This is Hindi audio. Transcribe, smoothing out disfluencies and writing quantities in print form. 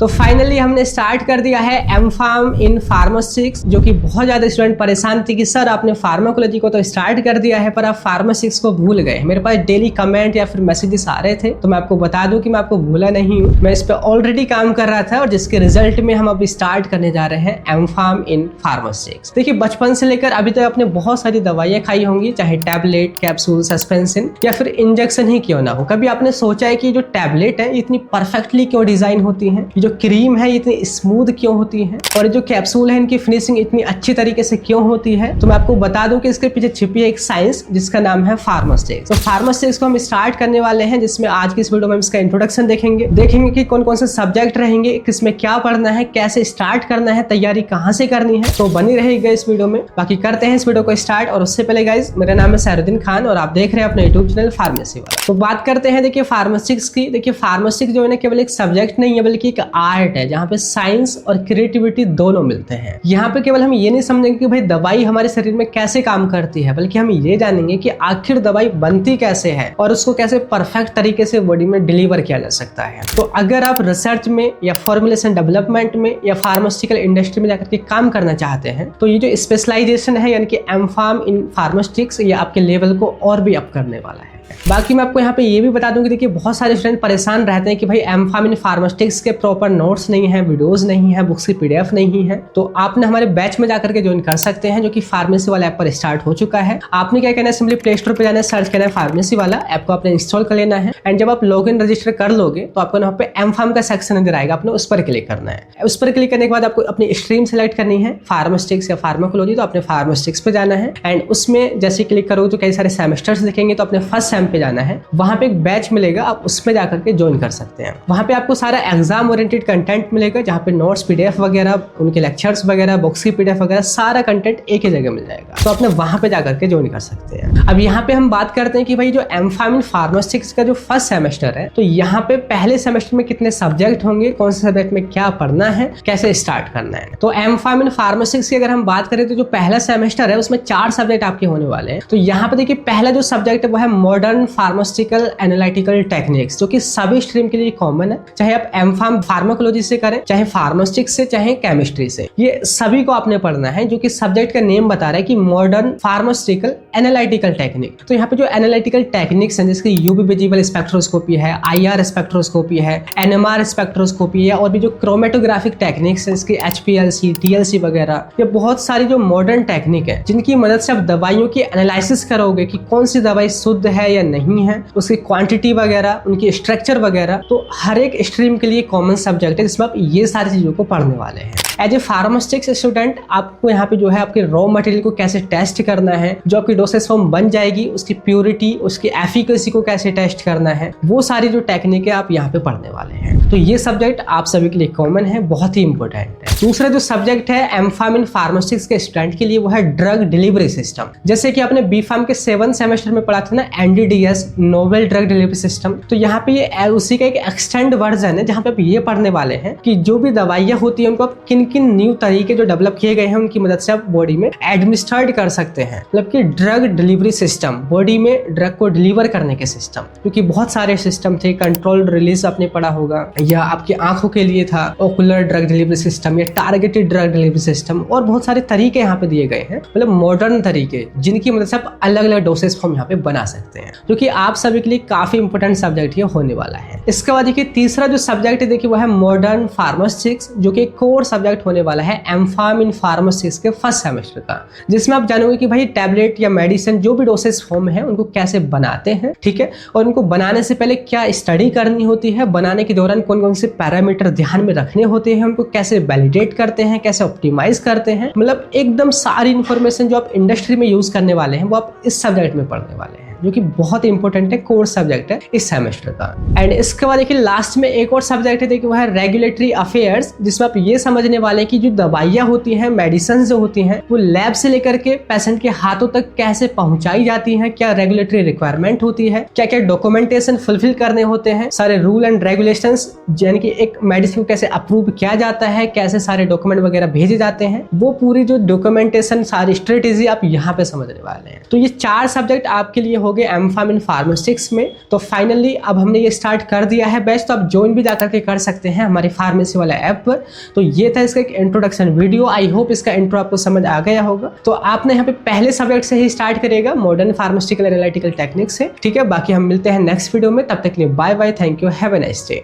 तो फाइनली हमने स्टार्ट कर दिया है एम.फार्म इन फार्मास्यूटिक्स, जो कि बहुत ज्यादा स्टूडेंट परेशान थे कि सर आपने फार्माकोलॉजी को तो स्टार्ट कर दिया है पर आप फार्मास्यूटिक्स को भूल गए। मेरे पास डेली कमेंट या फिर मैसेजेस आ रहे थे, तो मैं आपको बता दूं कि मैं आपको भूला नहीं हूं, मैं इस पे ऑलरेडी काम कर रहा था और जिसके रिजल्ट में हम अभी स्टार्ट करने जा रहे हैं एम.फार्म इन फार्मास्यूटिक्स। देखिए बचपन से लेकर अभी तक आपने बहुत सारी दवाइयां खाई होंगी, चाहे टैबलेट, कैप्सूल, सस्पेंशन या फिर इंजेक्शन ही क्यों ना हो। कभी आपने सोचा है कि जो टैबलेट है इतनी परफेक्टली क्यों डिजाइन होती है, जो क्रीम है इतनी स्मूथ क्यों होती है, और जो कैप्सूल है इनकी फिनिशिंग इतनी अच्छी तरीके से क्यों होती है। तो मैं आपको बता दूं कि इसके पीछे छिपी है एक साइंस जिसका नाम है फार्मास्यूटिक्स। तो फार्मास्यूटिक्स को हम स्टार्ट करने वाले हैं, जिसमें आज की इस वीडियो में हम इसका इंट्रोडक्शन देखेंगे कि कौन कौन से सब्जेक्ट रहेंगे, किसमें क्या पढ़ना है, कैसे स्टार्ट करना है, तैयारी कहाँ से करनी है। तो बनी रहेगा इस वीडियो में। बाकी करते हैं इस वीडियो को स्टार्ट। और उससे पहले गाइज, मेरा नाम है सैरुद्दीन खान और आप देख रहे हैं अपने यूट्यूब चैनल फार्मेसी वाला। तो बात करते हैं देखिए फार्मास्यूटिक्स की। देखिए फार्मास्यूटिक्स जो है ना केवल एक सब्जेक्ट नहीं है बल्कि एक आर्ट है, जहाँ पे साइंस और क्रिएटिविटी दोनों मिलते हैं। यहाँ पे केवल हम ये नहीं समझेंगे कि भाई दवाई हमारे शरीर में कैसे काम करती है, बल्कि हम ये जानेंगे कि आखिर दवाई बनती कैसे है और उसको कैसे परफेक्ट तरीके से बॉडी में डिलीवर किया जा सकता है। तो अगर आप रिसर्च में या फॉर्मुलेशन डेवलपमेंट में या फार्मास्यूटिकल इंडस्ट्री में जाकर के काम करना चाहते हैं, तो ये जो स्पेशलाइजेशन है यानी कि एम.फार्म इन फार्मास्यूटिक्स, ये आपके लेवल को और भी अप करने वाला है। बाकी मैं आपको यहाँ पे ये भी बता दूं कि देखिए बहुत सारे स्टूडेंट परेशान रहते हैं कि भाई एम.फार्म इन फार्मास्यूटिक्स के प्रॉपर नोट्स नहीं है, वीडियोस नहीं है, बुक्स की पीडीएफ नहीं है। तो आपने हमारे बैच में जाकर के ज्वाइन कर सकते हैं, जो कि फार्मेसी वाला ऐप पर स्टार्ट हो चुका है। आपने क्या करना है, सिंपली प्ले स्टोर पे जाना है, सर्च करना है फार्मेसी वाला ऐप को आपने इंस्टॉल कर लेना है। एंड जब आप लॉग इन रजिस्टर कर लोगे तो आपको यहाँ पे एम.फार्म का सेक्शन नजर आएगा, आपने उस पर क्लिक करना है। उस पर क्लिक करने के बाद आपको अपनी स्ट्रीम सेलेक्ट करनी है, फार्मास्यूटिक्स या फार्माकोलॉजी, तो आपने फार्मास्यूटिक्स पे जाना है। एंड उसमें जैसे क्लिक करोगे तो कई सारे सेमेस्टर्स दिखेंगे, तो अपने फर्स्ट सेम पे जाना है। वहां पे एक बैच मिलेगा, आप उसमें जाकर के ज्वाइन कर सकते हैं। वहां पे आपको सारा एग्जाम ओरिएंटेड कंटेंट मिलेगा, जहां पे नोट्स, पीडीएफ वगैरह, उनके लेक्चर्स वगैरह, बुक्स की पीडीएफ वगैरह, सारा कंटेंट एक ही जगह मिल जाएगा। तो आपने वहां पे जाकर के ज्वाइन कर सकते हैं। अब यहाँ पे हम बात करते हैं कि भाई जो एम.फार्म इन फार्मास्यूटिक्स का जो फर्स्ट सेमेस्टर है, तो यहाँ पे पहले सेमेस्टर में कितने सब्जेक्ट होंगे, कौन से सब्जेक्ट में क्या पढ़ना है, कैसे स्टार्ट करना है। तो एम.फार्म इन फार्मास्यूटिक्स की अगर हम बात करें तो जो पहला सेमेस्टर है उसमें 4 सब्जेक्ट आपके होने वाले हैं। तो यहाँ पे देखिए पहला जो सब्जेक्ट है वो है मॉडर्न फार्मास्यूटिकल एनालिटिकल टेक्निक्स, जो कि सभी स्ट्रीम के लिए कॉमन है, चाहे आप एम.फार्म फार्माकोलॉजी से करें, चाहे फार्मास्यूटिक्स से, चाहे केमिस्ट्री से, ये सभी को आपने पढ़ना है। जो कि सब्जेक्ट का नेम बता रहा है कि मॉडर्न फार्मास्यूटिकल एनालिटिकल टेक्निक। तो यहाँ पे जो एनालिटिकल टेक्निक्स हैं, जिसकी यूवी विजिबल स्पेक्ट्रोस्कोपी है, IR स्पेक्ट्रोस्कोपी है, NMR स्पेक्ट्रोस्कोपी है, और भी जो क्रोमेटोग्राफिक टेक्निक्स है, इसकी HPLC, TLC वगैरह, ये बहुत सारी जो मॉडर्न टेक्निक है जिनकी मदद से आप दवाइयों की एनालिसिस करोगे कि कौन सी दवाई शुद्ध है या नहीं है, उसकी क्वांटिटी वगैरह, उनकी स्ट्रक्चर वगैरह। तो हर एक स्ट्रीम के लिए कॉमन सब्जेक्ट है जिसमें आप ये सारी चीजों को पढ़ने वाले हैं। एज ए फार्मास्यूटिक्स स्टूडेंट आपको यहाँ पे जो है आपके रॉ मटेरियल को कैसे टेस्ट करना है, जो आपकी डोसेज फॉर्म बन जाएगी उसकी प्योरिटी, उसकी एफिकेसी को कैसे टेस्ट करना है, वो सारी जो टेक्निक है आप यहाँ पे पढ़ने वाले हैं। तो ये सब्जेक्ट आप सभी के लिए कॉमन है, बहुत ही इंपॉर्टेंट है। दूसरा जो सब्जेक्ट है एम.फार्म इन फार्मास्यूटिक्स के स्टूडेंट के लिए, वो है ड्रग डिलीवरी सिस्टम। जैसे कि आपने बी.फार्म के 7th सेमेस्टर में पढ़ा था ना, NDDS, novel drug delivery system. तो यहाँ पे ये उसी का एक एक्सटेंड वर्जन है, जहाँ पे आप ये पढ़ने वाले हैं कि जो भी दवाइयाँ होती है उनको आप किन किन न्यू तरीके जो डेवलप किए गए हैं उनकी मदद से आप बॉडी में एडमिनिस्ट्रेट कर सकते हैं। मतलब कि ड्रग डिलीवरी सिस्टम, बॉडी में ड्रग को डिलीवर करने के सिस्टम, क्योंकि बहुत सारे सिस्टम थे। कंट्रोल्ड रिलीज आपने पढ़ा होगा, या आपकी आंखों के लिए था ओकुलर ड्रग डिलीवरी सिस्टम, या टारगेटेड ड्रग डिलीवरी सिस्टम, और बहुत सारे तरीके यहाँ पे दिए गए हैं, मतलब मॉडर्न तरीके जिनकी मदद से आप अलग अलग डोसेज फॉर्म यहाँ पे बना सकते हैं, जो कि आप सभी के लिए काफी इंपॉर्टेंट सब्जेक्ट ये होने वाला है। इसके बाद देखिए तीसरा जो सब्जेक्ट है देखिए वो है मॉडर्न फार्मास्यूटिक्स, जो कि कोर सब्जेक्ट होने वाला है एम.फार्म इन फार्मास्यूटिक्स के फर्स्ट सेमेस्टर का, जिसमें आप जानोगे कि भाई टैबलेट या मेडिसिन जो भी डोसेज फॉर्म है उनको कैसे बनाते हैं, ठीक है, और उनको बनाने से पहले क्या स्टडी करनी होती है, बनाने के दौरान कौन कौन से पैरामीटर ध्यान में रखने होते हैं, उनको कैसे वैलिडेट करते हैं, कैसे ऑप्टिमाइज करते हैं, मतलब एकदम सारी इंफॉर्मेशन जो आप इंडस्ट्री में यूज करने वाले हैं वो आप इस सब्जेक्ट में पढ़ने वाले हैं, जो कि बहुत इंपॉर्टेंट है, कोर सब्जेक्ट है इस सेमेस्टर का। एंड इसके बाद देखिए लास्ट में एक और सब्जेक्ट है, देखिए वो है रेगुलेटरी अफेयर्स, जिसमें आप ये समझने वाले हैं कि जो दवाइयाँ होती हैं, मेडिसिन जो होती हैं, वो लैब से लेकर के पेशेंट के हाथों तक कैसे पहुंचाई जाती हैं, क्या रेगुलेटरी रिक्वायरमेंट होती है, क्या क्या डॉक्यूमेंटेशन फुलफिल करने होते हैं, सारे रूल एंड रेगुलेशंस, यानी कि एक मेडिसिन को कैसे अप्रूव किया जाता है, कैसे सारे डॉक्यूमेंट वगैरह भेजे जाते हैं, वो पूरी जो डॉक्यूमेंटेशन, सारी स्ट्रेटेजी आप यहाँ पे समझने वाले हैं। तो ये 4 सब्जेक्ट आपके लिए हो गए एम.फार्म इन फार्मास्यूटिक्स में। तो फाइनली अब हमने ये स्टार्ट कर दिया है बैच, तो आप ज्वाइन भी जाकर के कर सकते हैं हमारे फार्मेसी वाला ऐप पर। तो ये था इसका एक इंट्रोडक्शन वीडियो। आई होप इसका इंट्रो आपको समझ आ गया होगा। तो आपने यहाँ पे पहले सब्जेक्ट से ही स्टार्ट करिएगा, मॉडर्न फार्मास्यूटिकल एनालिटिकल टेक्निक से। ठीक है, बाकी हम मिलते हैं नेक्स्ट वीडियो में, तब तक के लिए bye bye, thank you, have a nice day.